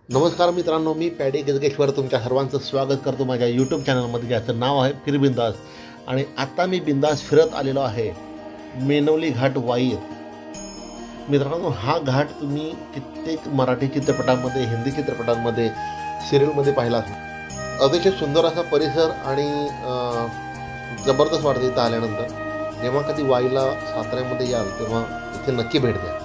नमस्कार मित्रांनो, मी पॅडी गजगेश्वर तुमच्या सर्वांचं स्वागत करतो माझ्या यूट्यूब चॅनलमध्ये, ज्याचं नाव आहे फिर बिंदास. आणि आता मी बिंदास फिरत आलेलो आहे मेनवली घाट वाईर. मित्रांनो, हा घाट तुम्ही कित्येक मराठी चित्रपटांमध्ये, हिंदी चित्रपटांमध्ये, सिरियलमध्ये पाहिला असेल. अतिशय सुंदर असा परिसर आणि जबरदस्त वाटतं इथं आल्यानंतर. जेव्हा कधी वाईला साताऱ्यामध्ये याल तेव्हा इथे नक्की भेट द्या.